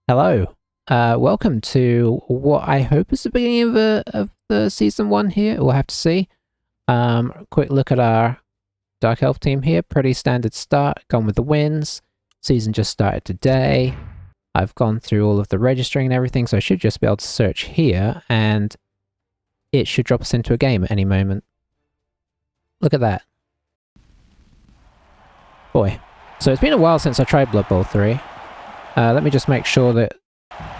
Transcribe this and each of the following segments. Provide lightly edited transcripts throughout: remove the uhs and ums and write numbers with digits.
Hello. Welcome to what I hope is the beginning of the season 1 here. We'll have to see. Quick look at our Dark Elf team here. Pretty standard start. Gone with the wins. Season just started today. I've gone through all of the registering and everything, so I should just be able to search here, and it should drop us into a game at any moment. Look at that. Boy. So it's been a while since I tried Blood Bowl 3. Let me just make sure that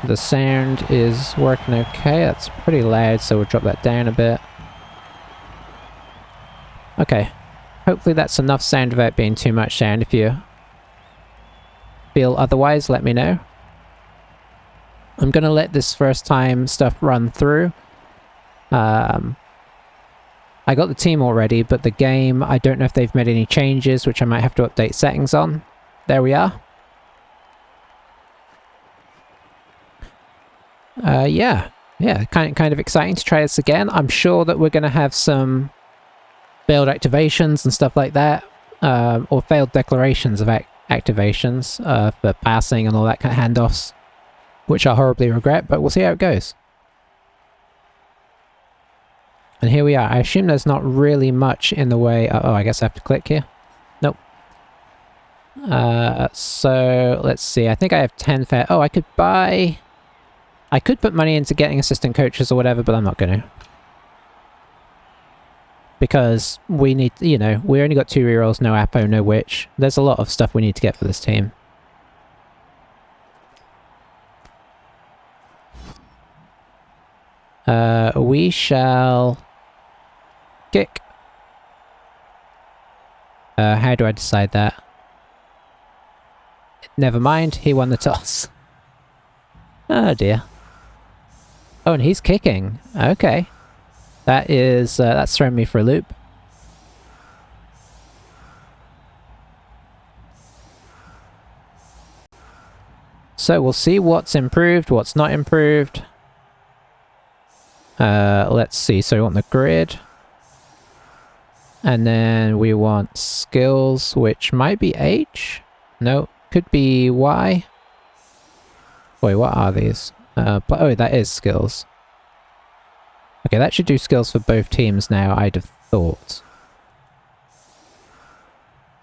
the sound is working okay. That's pretty loud, so we'll drop that down a bit. Okay. Hopefully that's enough sound without being too much sound. If you feel otherwise, let me know. I'm going to let this first time stuff run through. I got the team already, but the game, I don't know if they've made any changes, which I might have to update settings on. There we are. Yeah, kind of exciting to try this again. I'm sure that we're going to have some failed activations and stuff like that, or failed declarations of activations for passing and all that kind of handoffs, which I horribly regret, but we'll see how it goes. And here we are. I assume there's not really much in the way. Oh, I guess I have to click here. Nope. So let's see. I think I have 10 fair. Oh, I could buy. I could put money into getting assistant coaches or whatever, but I'm not going to. Because we need, you know, we only got 2 rerolls, no Apo, no Witch. There's a lot of stuff we need to get for this team. We shall kick. How do I decide that? Never mind, he won the toss. Oh dear. Oh, and he's kicking. Okay. That is, that's thrown me for a loop. So we'll see what's improved, what's not improved. Let's see. So we want the grid. And then we want skills, which might be H. No, could be Y. Wait, what are these? Oh, that is skills. Okay, that should do skills for both teams now, I'd have thought.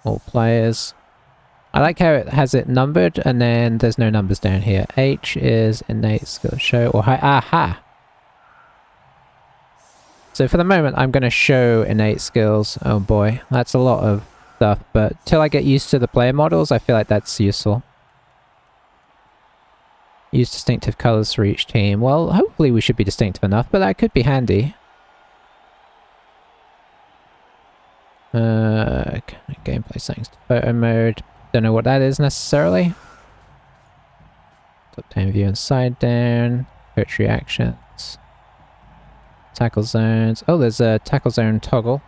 All players. I like how it has it numbered, and then there's no numbers down here. H is innate skill show, or high. Aha! So for the moment, I'm going to show innate skills. Oh boy, that's a lot of stuff, but till I get used to the player models, I feel like that's useful. Use distinctive colors for each team. Well, hopefully we should be distinctive enough, but that could be handy. Gameplay settings to photo mode. Don't know what that is necessarily. Top down view and side down. Coach reactions. Tackle zones. Oh, there's a tackle zone toggle.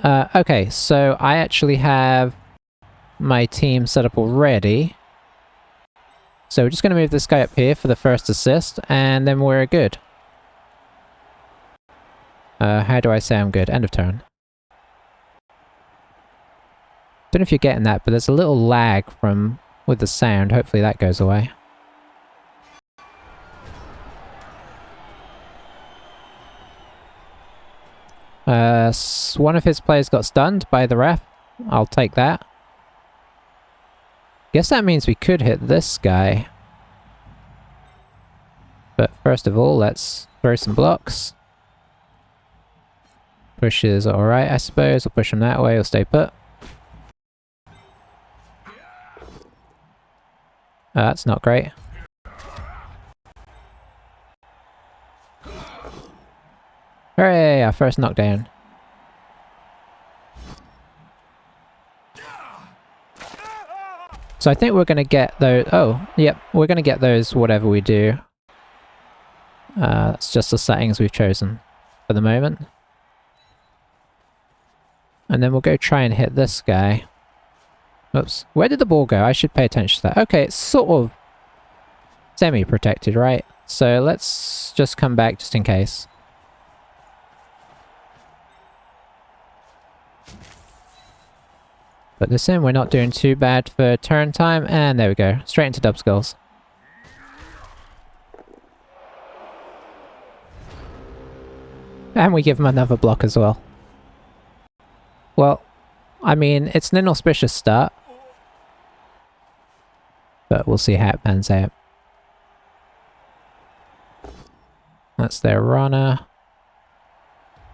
Okay, so I actually have my team set up already. So we're just going to move this guy up here for the first assist, and then we're good. How do I say I'm good? End of turn. Don't know if you're getting that, but there's a little lag with the sound. Hopefully that goes away. One of his players got stunned by the ref. I'll take that. Guess that means we could hit this guy. But first of all, let's throw some blocks. Push is alright, I suppose. We'll push him that way, he'll stay put. That's not great. Hooray! Our first knockdown. So I think we're going to get those... Oh, yep. We're going to get those whatever we do. That's just the settings we've chosen for the moment. And then we'll go try and hit this guy. Oops. Where did the ball go? I should pay attention to that. Okay, it's sort of semi-protected, right? So let's just come back just in case. Put this in, we're not doing too bad for turn time, and there we go. Straight into dub skulls. And we give him another block as well. Well, I mean, it's an inauspicious start. But we'll see how it pans out. That's their runner.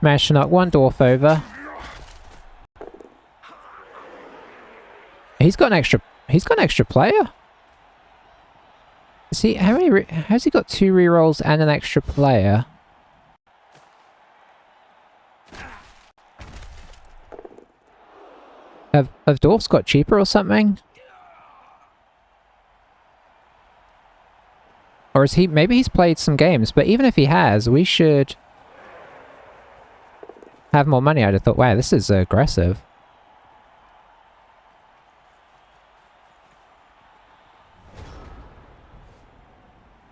Managed to knock one dwarf over. He's got an extra player? See, how's he got 2 rerolls and an extra player? Have dwarfs got cheaper or something? Or is he... maybe he's played some games, but even if he has, we should have more money. I'd have thought, wow, this is aggressive.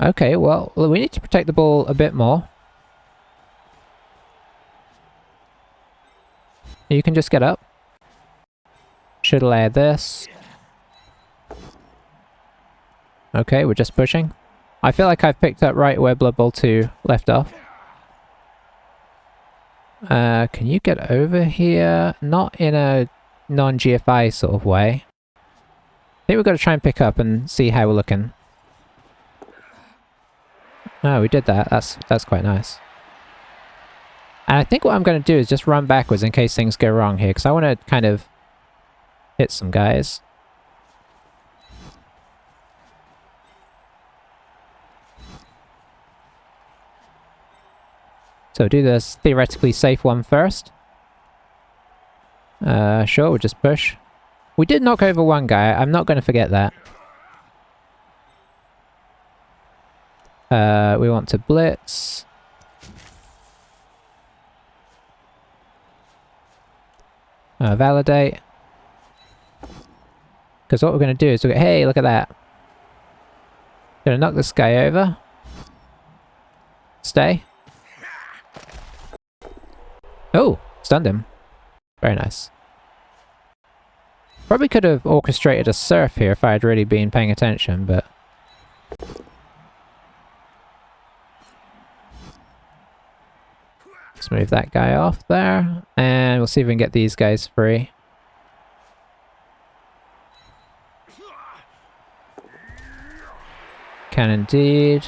Okay, well, we need to protect the ball a bit more. You can just get up. Should allow this. Okay, we're just pushing. I feel like I've picked up right where Blood Bowl 2 left off. Can you get over here? Not in a non-GFI sort of way. I think we've got to try and pick up and see how we're looking. Oh, we did that. That's quite nice. And I think what I'm going to do is just run backwards in case things go wrong here, because I want to kind of hit some guys. So do this theoretically safe one first. Sure, we'll just push. We did knock over one guy, I'm not going to forget that. We want to blitz. Validate. Because what we're going to do is we'll go, hey, look at that. Gonna knock this guy over. Stay. Oh, stunned him. Very nice. Probably could have orchestrated a surf here if I had really been paying attention, but... let's move that guy off there, and we'll see if we can get these guys free. Can indeed.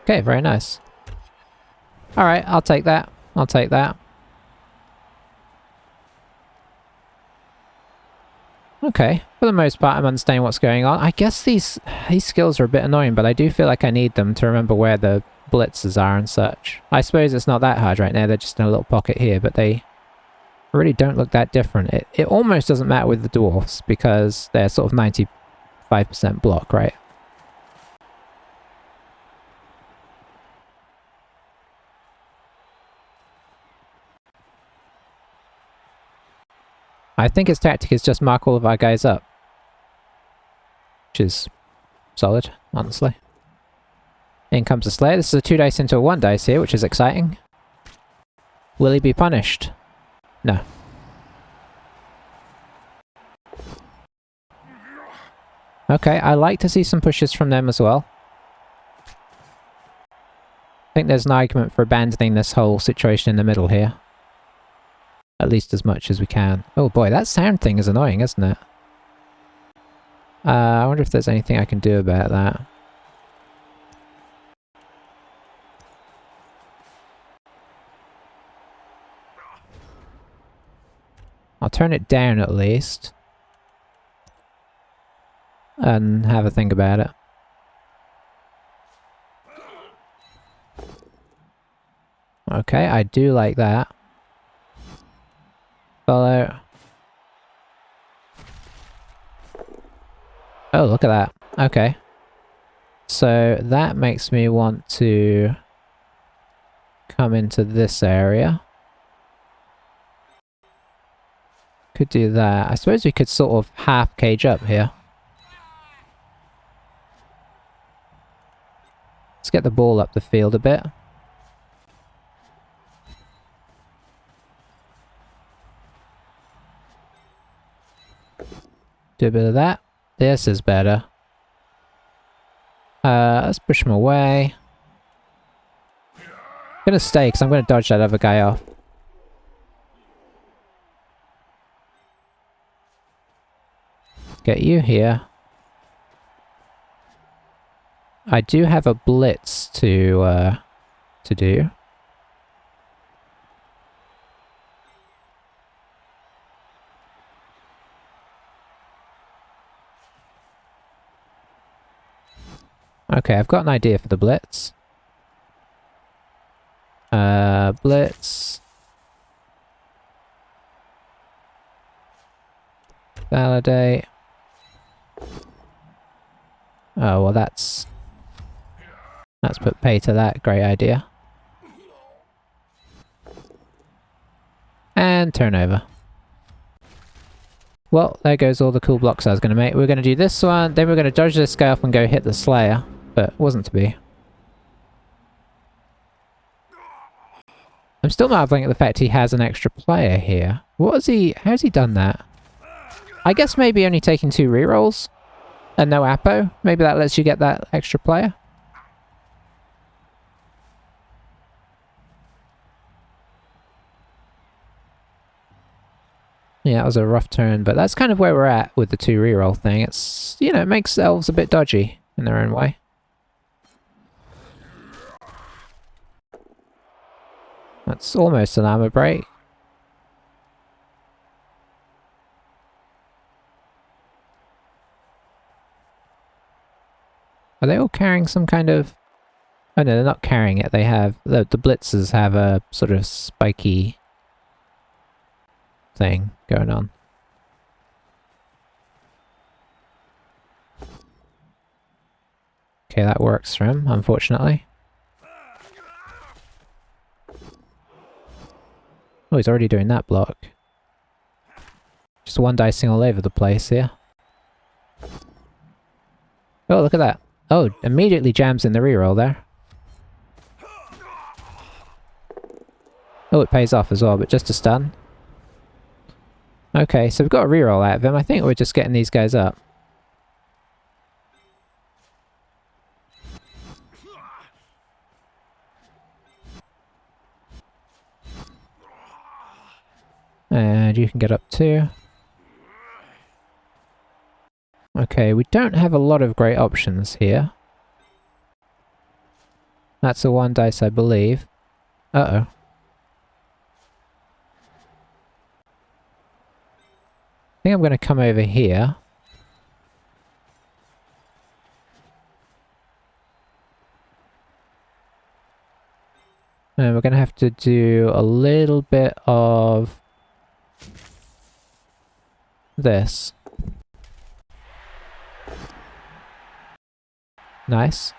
Okay, very nice. Alright, I'll take that. I'll take that. Okay, for the most part I'm understanding what's going on. I guess these skills are a bit annoying, but I do feel like I need them to remember where the blitzes are and such. I suppose it's not that hard right now, they're just in a little pocket here, but they really don't look that different. It almost doesn't matter with the dwarfs, because they're sort of 95% block, right? I think his tactic is just mark all of our guys up. Which is solid, honestly. In comes the Slayer. This is a 2 dice into a 1 dice here, which is exciting. Will he be punished? No. Okay, I like to see some pushes from them as well. I think there's an argument for abandoning this whole situation in the middle here. At least as much as we can. Oh boy, that sound thing is annoying, isn't it? I wonder if there's anything I can do about that. I'll turn it down at least. And have a think about it. Okay, I do like that. Follow. Oh, look at that. Okay. So that makes me want to come into this area. Could do that. I suppose we could sort of half cage up here. Let's get the ball up the field a bit. Do a bit of that. This is better. Let's push him away. I'm gonna stay because I'm gonna dodge that other guy off. Get you here. I do have a blitz to do. Okay, I've got an idea for the blitz. Blitz. Validate. Oh, well that's put pay to that. Great idea. And turnover. Well, there goes all the cool blocks I was going to make. We're going to do this one, then we're going to dodge this guy off and go hit the Slayer. But it wasn't to be. I'm still marveling at the fact he has an extra player here. How's he done that? I guess maybe only taking 2 rerolls and no Apo. Maybe that lets you get that extra player. Yeah, that was a rough turn, but that's kind of where we're at with the 2 reroll thing. It's, you know, it makes elves a bit dodgy in their own way. That's almost an armor break. Are they all carrying some kind of... Oh no, they're not carrying it. They have... The blitzers have a sort of spiky thing going on. Okay, that works for him, unfortunately. Oh, he's already doing that block. Just one dicing all over the place here. Oh, look at that. Oh, immediately jams in the reroll there. Oh, it pays off as well, but just a stun. Okay, so we've got a reroll out of him. I think we're just getting these guys up. And you can get up too. Okay, we don't have a lot of great options here. That's a 1 dice, I believe. Uh-oh. I think I'm going to come over here. And we're going to have to do a little bit of this. Nice.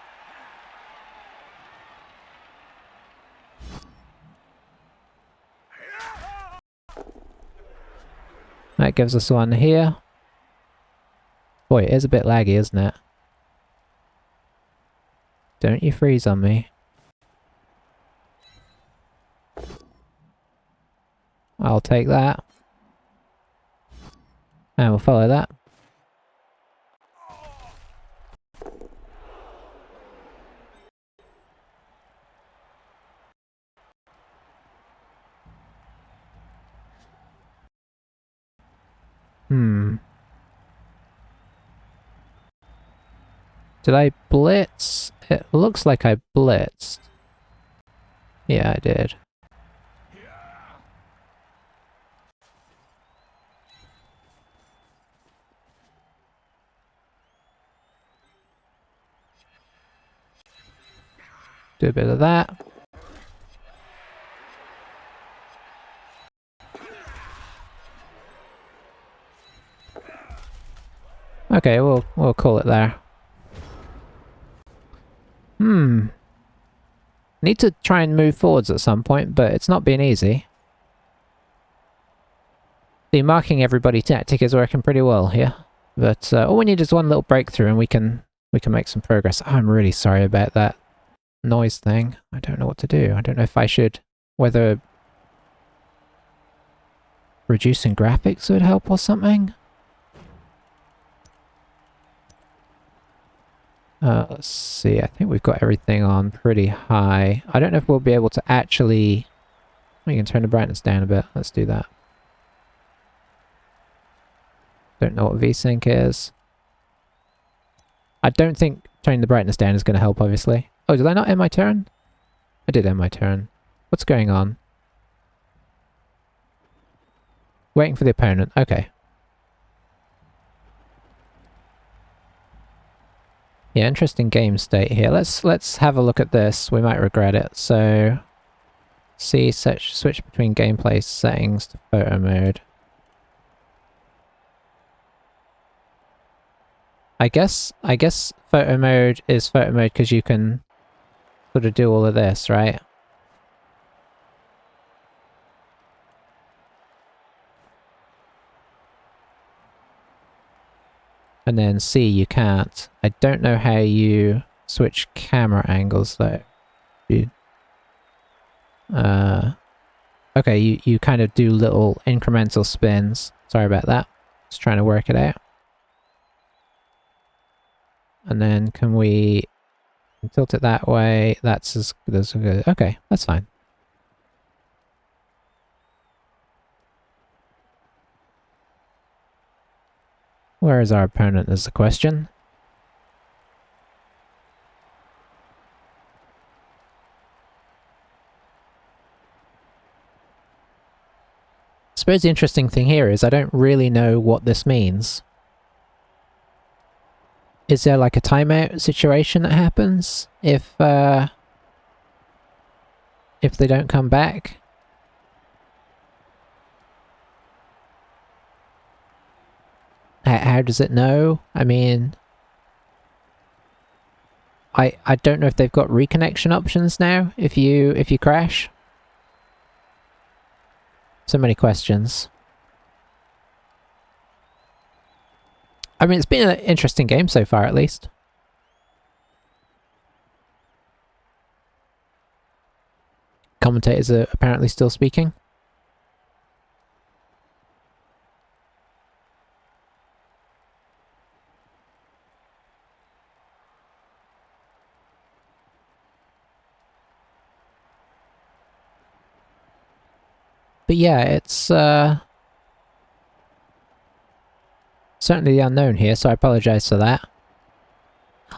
That gives us one here. Boy, it is a bit laggy, isn't it? Don't you freeze on me. I'll take that. And we'll follow that. Did I blitz? It looks like I blitzed. Yeah, I did. Do a bit of that. Okay, we'll call it there. Need to try and move forwards at some point, but it's not been easy. The marking everybody tactic is working pretty well here. But all we need is one little breakthrough and we can make some progress. I'm really sorry about that noise thing. I don't know what to do. I don't know if I should... whether reducing graphics would help or something? Let's see, I think we've got everything on pretty high. I don't know if we'll be able to actually... We can turn the brightness down a bit. Let's do that. Don't know what VSync is. I don't think turning the brightness down is going to help, obviously. Oh, did I not end my turn? I did end my turn. What's going on? Waiting for the opponent. Okay. Yeah, interesting game state here. Let's have a look at this. We might regret it. So, see, switch between gameplay settings to photo mode. I guess photo mode is photo mode because you can sort of do all of this, right? And then C, you can't. I don't know how you switch camera angles though. Okay, you kind of do little incremental spins. Sorry about that. Just trying to work it out. And then can we tilt it that way? That's as good. Okay, that's fine. Where is our opponent is the question. I suppose the interesting thing here is I don't really know what this means. Is there like a timeout situation that happens if they don't come back? How does it know? I mean, I don't know if they've got reconnection options now if you crash. So many questions. I mean, it's been an interesting game so far, at least. Commentators are apparently still speaking. But yeah, it's certainly the unknown here, so I apologize for that.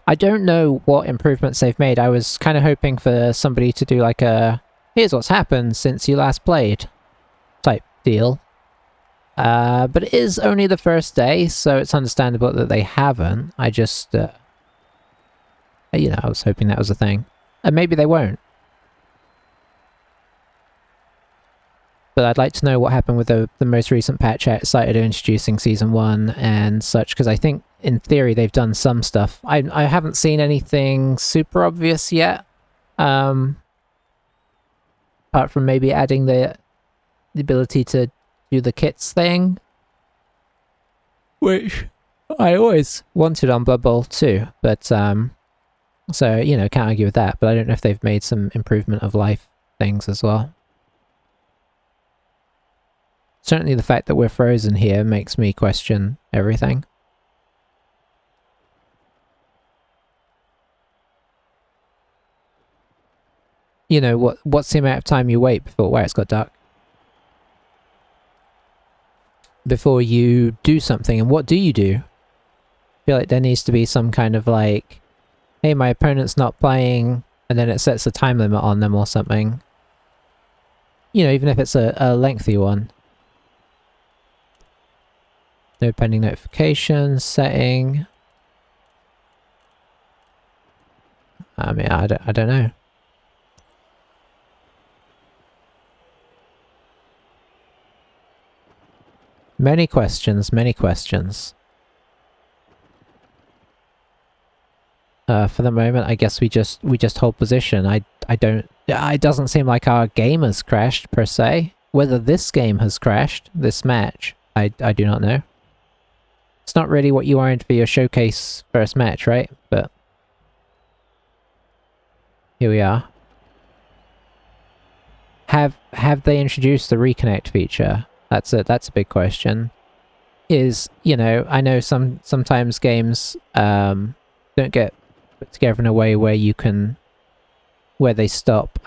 I don't know what improvements they've made. I was kind of hoping for somebody to do like a, here's what's happened since you last played type deal. But it is only the first day, so it's understandable that they haven't. I just, you know, I was hoping that was a thing. And maybe they won't. But I'd like to know what happened with the most recent patch outside of introducing Season 1 and such, because I think, in theory, they've done some stuff. I haven't seen anything super obvious yet. Apart from maybe adding the ability to do the kits thing. Which I always wanted on Blood Bowl 2, but, so, you know, can't argue with that, but I don't know if they've made some improvement of life things as well. Certainly the fact that we're frozen here makes me question everything. You know, what's the amount of time you wait before... Wow, it's got dark. Before you do something, and what do you do? I feel like there needs to be some kind of like, hey, my opponent's not playing, and then it sets a time limit on them or something. You know, even if it's a lengthy one. No pending notifications, setting. I mean, I don't know. Many questions, many questions. For the moment, I guess we just hold position. I don't... It doesn't seem like our game has crashed, per se. Whether this game has crashed, this match, I do not know. It's not really what you wanted for your showcase first match, right? But here we are. Have they introduced the reconnect feature? That's a big question. You know, I know sometimes games don't get put together in a way where you can, where they stop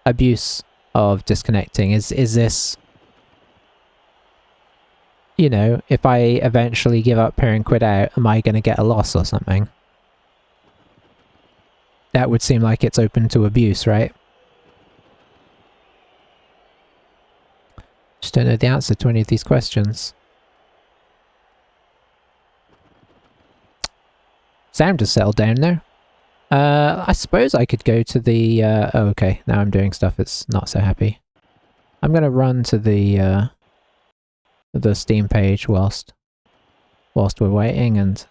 abuse of disconnecting. Is this, you know, if I eventually give up here and quit out, am I going to get a loss or something? That would seem like it's open to abuse, right? Just don't know the answer to any of these questions. Sound has settled down there. I suppose I could go to the, oh, okay, now I'm doing stuff that's not so happy. I'm gonna run to the Steam page whilst we're waiting, and...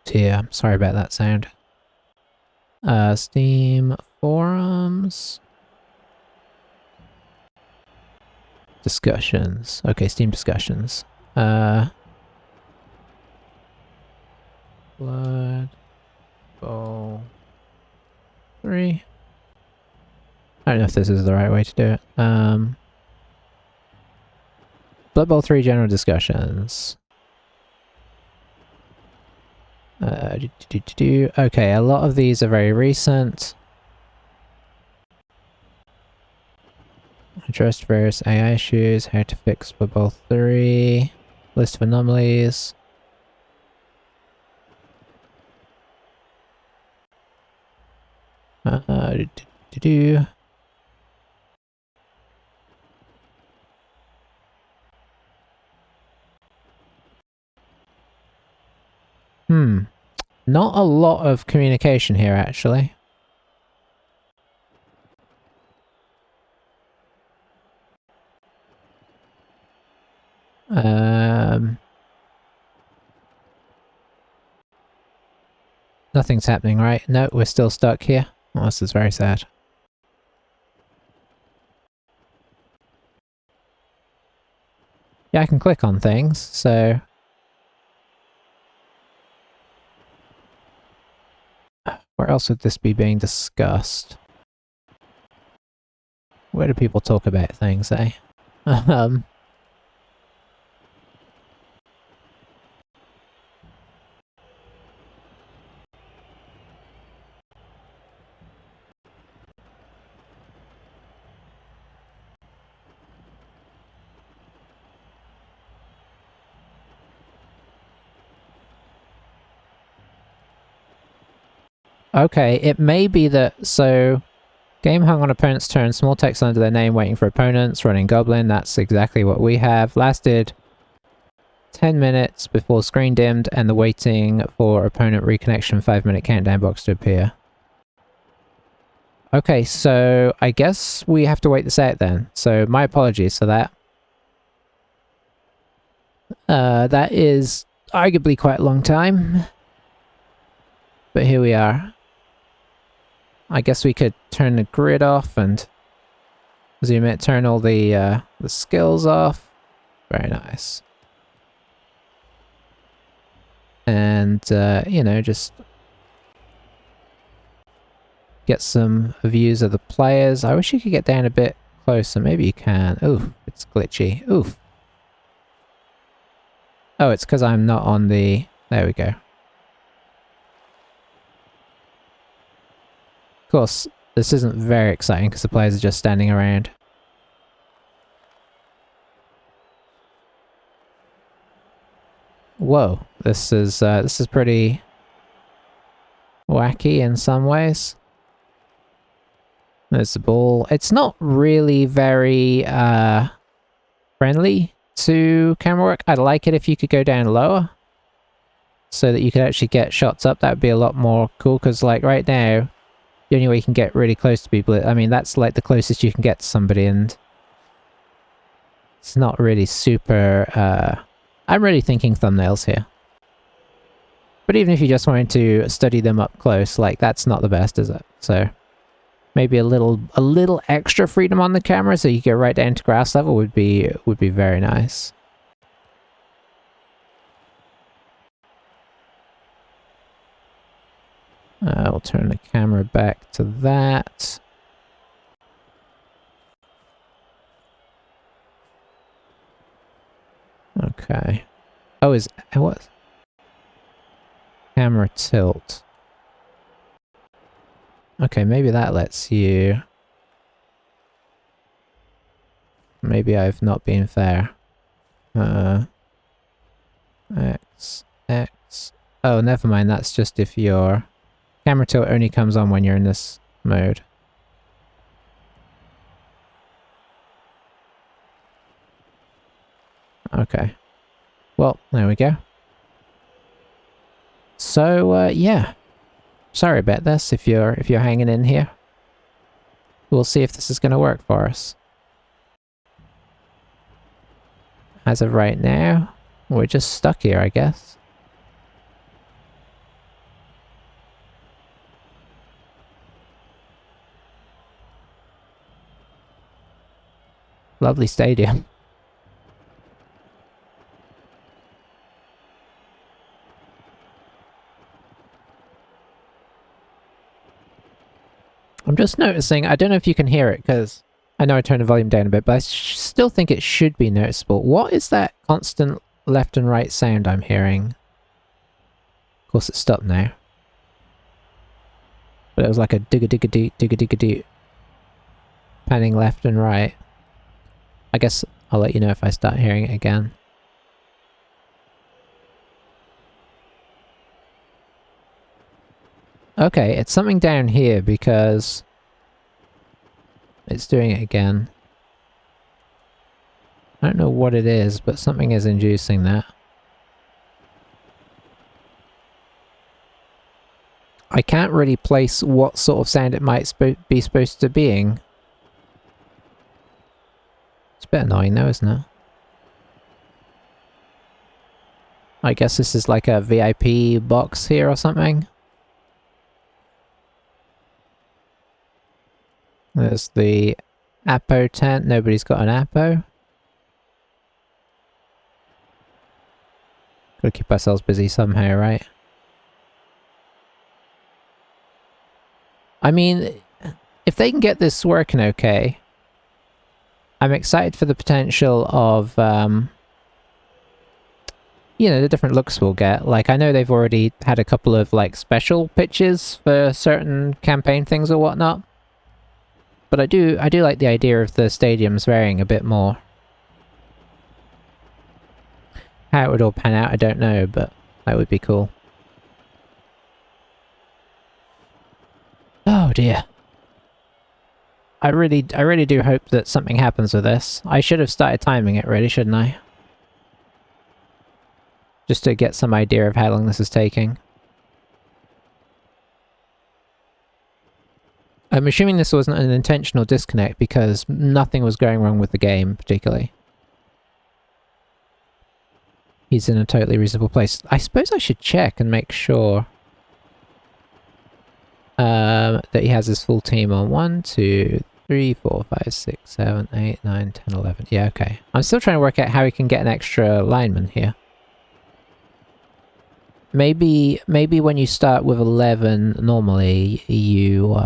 Yeah, I'm sorry about that sound. Steam forums... Discussions. Okay, Steam discussions. Blood Bowl 3. I don't know if this is the right way to do it. Blood Bowl 3 general discussions. Okay, a lot of these are very recent. Addressed various AI issues, how to fix Blood Bowl 3, list of anomalies. Not a lot of communication here, actually. Nothing's happening, right? No, we're still stuck here. Well, this is very sad. Yeah, I can click on things, so... Where else would this be being discussed? Where do people talk about things, eh? Okay, it may be that, so... Game hung on opponent's turn, small text under their name waiting for opponents, running Goblin, that's exactly what we have. Lasted 10 minutes before screen dimmed and the waiting for opponent reconnection 5-minute countdown box to appear. Okay, so I guess we have to wait this out then. So my apologies for that. That is arguably quite a long time. But here we are. I guess we could turn the grid off and zoom it, turn all the skills off. Very nice. And, you know, just get some views of the players. I wish you could get down a bit closer. Maybe you can. Oof, it's glitchy. Oof. Oh, it's because I'm not on the... There we go. Of course, this isn't very exciting because the players are just standing around. Whoa, this is pretty wacky in some ways. There's the ball. It's not really very friendly to camera work. I'd like it if you could go down lower so that you could actually get shots up. That would be a lot more cool because, like, right now, the only way you can get really close to people, I mean, that's like the closest you can get to somebody, and it's not really super, I'm really thinking thumbnails here. But even if you just wanted to study them up close, like, that's not the best, is it? So maybe a little extra freedom on the camera so you get right down to grass level would be very nice. We'll turn the camera back to that. Okay. Oh, what? Camera tilt. Okay, maybe that lets you... Maybe I've not been fair. X. Oh, never mind, that's just if your... Camera tilt only comes on when you're in this mode. Okay. Well, there we go. So, yeah. Sorry about this if you're hanging in here. We'll see if this is going to work for us. As of right now, we're just stuck here, I guess. Lovely stadium. I'm just noticing, I don't know if you can hear it, because I know I turned the volume down a bit, but I still think it should be noticeable. What is that constant left and right sound I'm hearing? Of course it's stopped now. But it was like a digga-digga-dee, digga-digga-dee. Panning left and right. I guess I'll let you know if I start hearing it again. Okay, it's something down here because it's doing it again. I don't know what it is, but something is inducing that. I can't really place what sort of sound it might be supposed to being. It's a bit annoying though, isn't it? I guess this is like a VIP box here or something. There's the Apo tent. Nobody's got an Apo. Gotta keep ourselves busy somehow, right? I mean, if they can get this working okay, I'm excited for the potential of, you know, the different looks we'll get. Like, I know they've already had a couple of, like, special pitches for certain campaign things or whatnot. But I do like the idea of the stadiums varying a bit more. How it would all pan out, I don't know, but that would be cool. Oh dear. I really do hope that something happens with this. I should have started timing it really, shouldn't I? Just to get some idea of how long this is taking. I'm assuming this wasn't an intentional disconnect because nothing was going wrong with the game, particularly. He's in a totally reasonable place. I suppose I should check and make sure that he has his full team on. 1, 2, 3, 4, 5, 6, 7, 8, 9, 10, 11. Yeah, okay. I'm still trying to work out how he can get an extra lineman here. Maybe when you start with 11 normally, you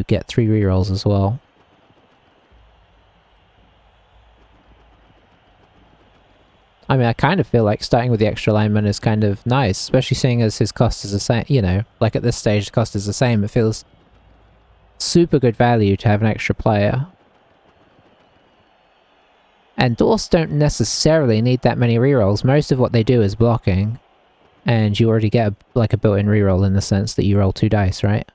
get 3 rerolls as well. I mean, I kind of feel like starting with the extra lineman is kind of nice, especially seeing as his cost is the same, you know, like at this stage the cost is the same. It feels super good value to have an extra player. And Dwarfs don't necessarily need that many rerolls. Most of what they do is blocking. And you already get like a built-in reroll in the sense that you roll 2 dice, right?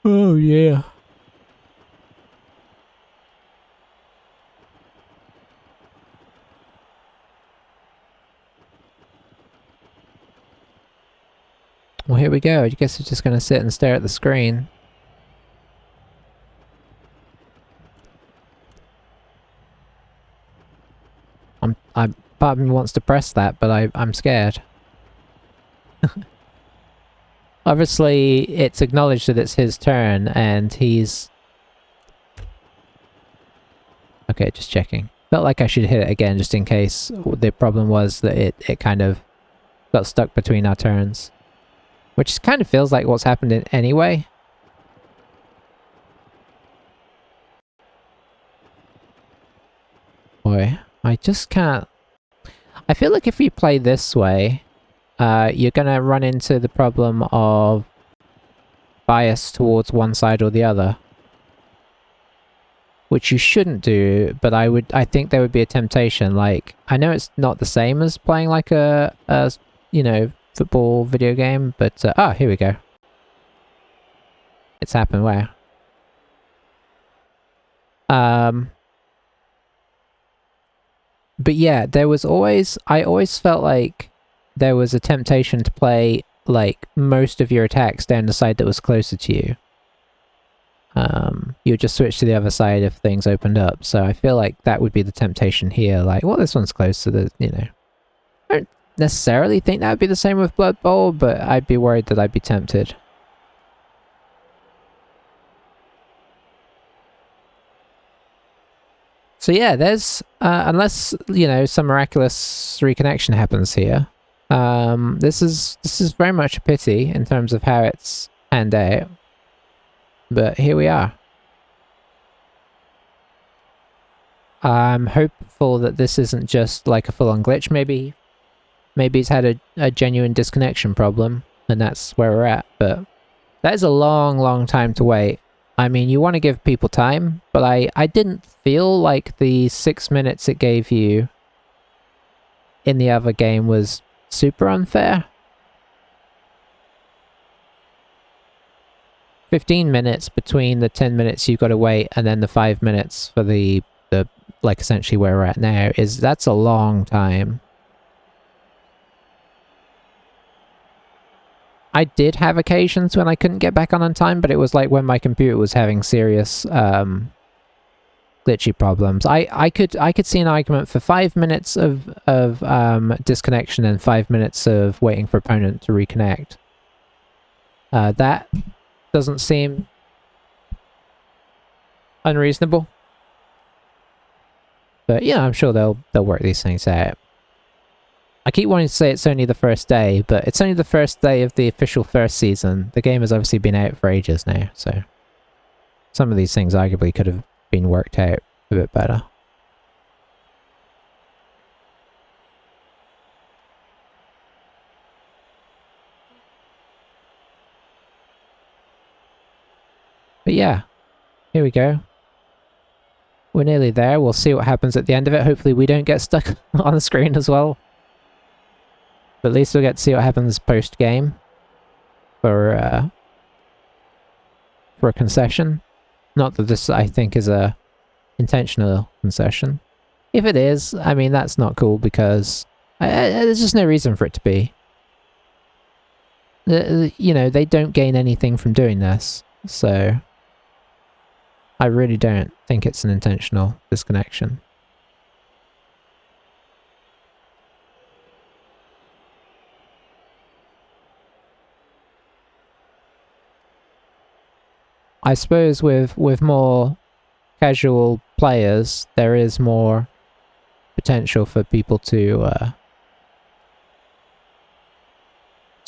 Oh, yeah. Well, here we go. I guess we're just going to sit and stare at the screen. Part of me wants to press that, but I'm scared. Obviously, it's acknowledged that it's his turn, and he's... Okay, just checking. Felt like I should hit it again, just in case the problem was that it kind of got stuck between our turns. Which kind of feels like what's happened anyway. boy. I just can't... I feel like if you play this way, you're gonna run into the problem of bias towards one side or the other. Which you shouldn't do, but I think there would be a temptation. Like, I know it's not the same as playing like a you know, football video game, but, oh, here we go. It's happened where? But yeah, I always felt like there was a temptation to play, like, most of your attacks down the side that was closer to you. You would just switch to the other side if things opened up, so I feel like that would be the temptation here, like, well, this one's close to the, you know. I don't necessarily think that would be the same with Blood Bowl, but I'd be worried that I'd be tempted. So yeah, there's, unless, you know, some miraculous reconnection happens here, this is very much a pity in terms of how it's panned out. But here we are. I'm hopeful that this isn't just like a full-on glitch. Maybe he's had a genuine disconnection problem, and that's where we're at. But that is a long time to wait. I mean, you want to give people time, but I didn't feel like the 6 minutes it gave you in the other game was super unfair. 15 minutes between the 10 minutes you've got to wait and then the 5 minutes for the like essentially where we're at now that's a long time. I did have occasions when I couldn't get back on time, but it was like when my computer was having serious glitchy problems. I could see an argument for 5 minutes of disconnection and 5 minutes of waiting for opponent to reconnect. That doesn't seem unreasonable. But yeah, I'm sure they'll work these things out. I keep wanting to say it's only the first day, but it's only the first day of the official first season. The game has obviously been out for ages now, so some of these things arguably could have been worked out a bit better. But yeah, here we go. We're nearly there. We'll see what happens at the end of it. Hopefully we don't get stuck on the screen as well. But at least we'll get to see what happens post-game for a concession. Not that this, I think, is a intentional concession. If it is, I mean, that's not cool because there's just no reason for it to be. You know, they don't gain anything from doing this, so I really don't think it's an intentional disconnection. I suppose with more casual players, there is more potential for people to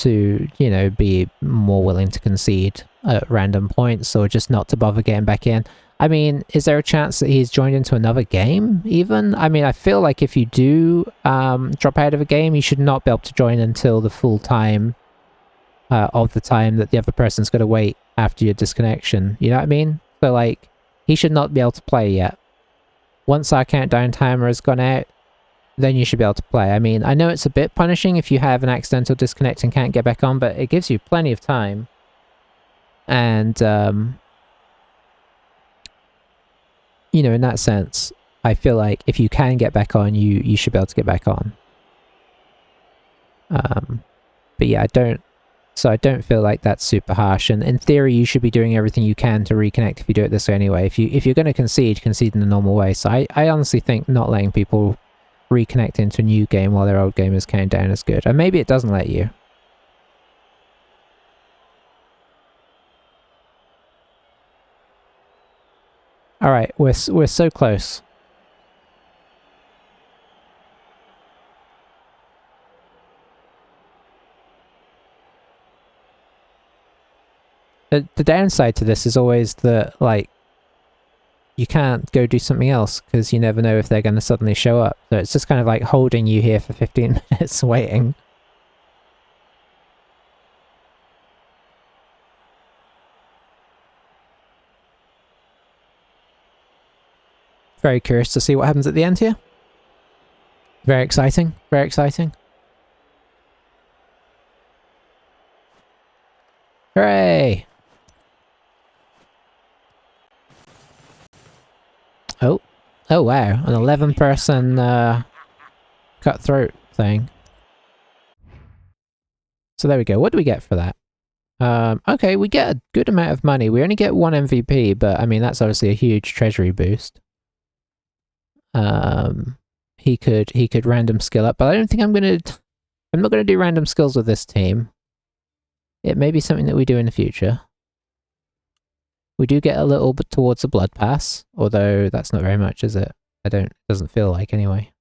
you know, be more willing to concede at random points or just not to bother getting back in. I mean, is there a chance that he's joined into another game even? I mean, I feel like if you do drop out of a game, you should not be able to join until the full time of the time that the other person's going to wait after your disconnection. You know what I mean? So, like, he should not be able to play yet. Once our countdown timer has gone out, then you should be able to play. I mean, I know it's a bit punishing if you have an accidental disconnect and can't get back on, but it gives you plenty of time. And, you know, in that sense, I feel like if you can get back on, you should be able to get back on. But yeah, I don't feel like that's super harsh, and in theory you should be doing everything you can to reconnect if you do it this way anyway. If you're going to concede in the normal way. So I honestly think not letting people reconnect into a new game while their old game is counting down is good. And maybe it doesn't let you. Alright, we're so close. The downside to this is always that, like, you can't go do something else because you never know if they're going to suddenly show up. So it's just kind of like holding you here for 15 minutes waiting. Very curious to see what happens at the end here. Very exciting. Very exciting. Hooray! Oh. Oh wow, an 11-person cutthroat thing. So there we go. What do we get for that? Okay, we get a good amount of money. We only get 1 MVP, but I mean that's obviously a huge treasury boost. He could random skill up, but I don't think I'm not gonna do random skills with this team. It may be something that we do in the future. We do get a little bit towards the blood pass, although that's not very much, is it? Doesn't feel like anyway.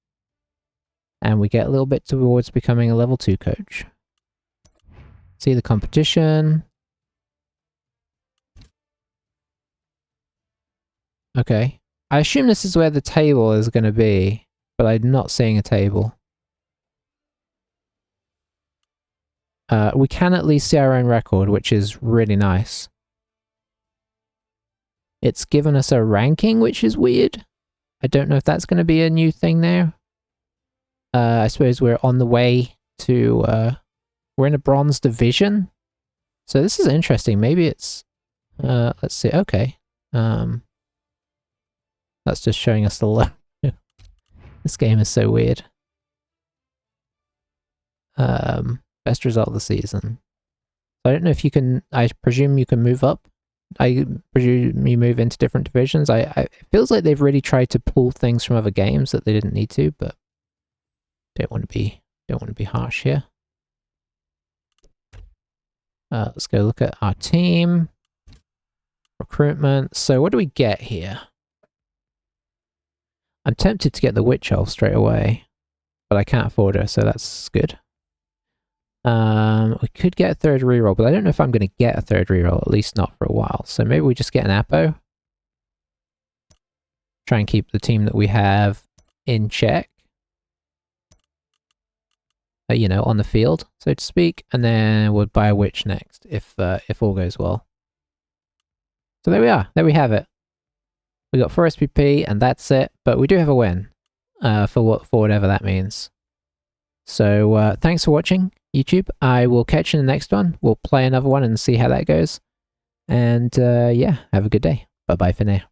And we get a little bit towards becoming a level 2 coach. See the competition. Okay. I assume this is where the table is going to be, but I'm not seeing a table. We can at least see our own record, which is really nice. It's given us a ranking, which is weird. I don't know if that's going to be a new thing now. I suppose we're on the way to... we're in a bronze division. So this is interesting. Maybe it's... let's see. Okay. That's just showing us the low. This game is so weird. Best result of the season. So I don't know if you can... I presume you can move up. I presume you move into different divisions. It feels like they've really tried to pull things from other games that they didn't need to, but don't want to be harsh here. Let's go look at our team. Recruitment. So what do we get here? I'm tempted to get the Witch Elf straight away, but I can't afford her, so that's good. We could get a 3rd reroll, but I don't know if I'm going to get a 3rd reroll, at least not for a while. So maybe we just get an Apo. Try and keep the team that we have in check. You know, on the field, so to speak. And then we'll buy a Witch next, if all goes well. So there we are. There we have it. We got 4 SPP, and that's it. But we do have a win, for whatever that means. So thanks for watching, YouTube. I will catch you in the next one. We'll play another one and see how that goes. And yeah, have a good day. Bye-bye for now.